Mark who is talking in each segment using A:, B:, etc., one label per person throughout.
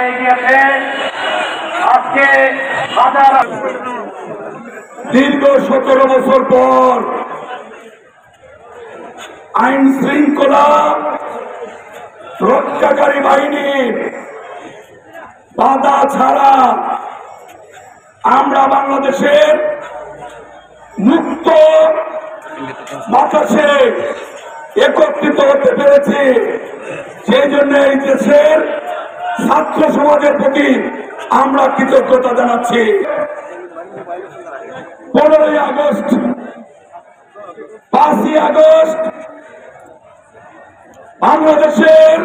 A: হয়ে গিয়েছে। আজকে হাজার
B: দীর্ঘ 17 বছর পর আইন শৃঙ্খলা রক্ষাকারী বাহিনীর বাধা ছাড়া আমরা বাংলাদেশের মুক্ত বাতাসে একত্রিত হতে পেরেছি। সেই জন্য এই দেশের ছাত্র সমাজের প্রতি আমরা কৃতজ্ঞতা জানাচ্ছি। 15ই আগস্ট, 5ই আগস্ট বাংলাদেশের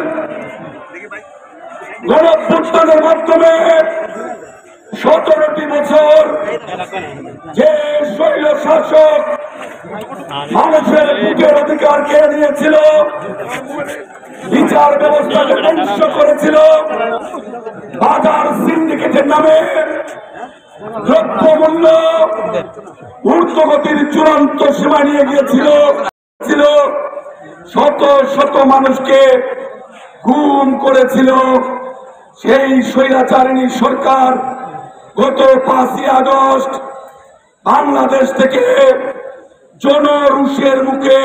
B: গণঅভ্যুত্থানের মাধ্যমে 17টি বছর যে শৈল শাসক মানুষের বুকের অধিকার কেড়ে নিয়েছিল, বিচার ব্যবস্থাকে ধ্বংস করেছিল, বাজার সিন্ডিকেটের নামে দ্রব্যমূল্য ঊর্ধ্বগতির চূড়ান্ত সীমা নিয়ে গিয়েছিল, শত শত মানুষকে গুম করেছিল। সেই স্বৈরাচারিণী সরকার গত 5ই আগস্ট বাংলাদেশ থেকে জনরোষের মুখে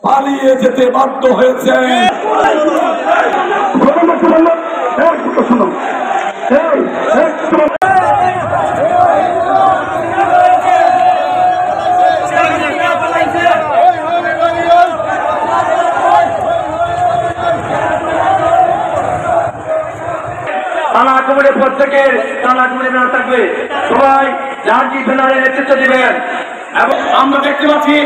B: পালিয়ে যেতে বাধ্য হয়েছে।
A: থানা কমিটির প্রত্যেকের থানা কমিটি ব্যানার থাকবে, সবাই লালজি ব্যানারের নেতৃত্ব দিবেন। এবং আমরা দেখতে পাচ্ছি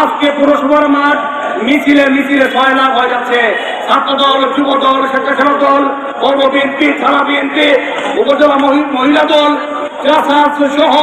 A: আজকে পুরসভার মাঠ মিছিলে মিছিলে সয়লাভ হয়ে যাচ্ছে। ছাত্র দল, যুব দল, স্বেচ্ছাসেবক দল, পৌর বিএনপি, থানা বিএনপি, উপজেলা মহিলা দল সহ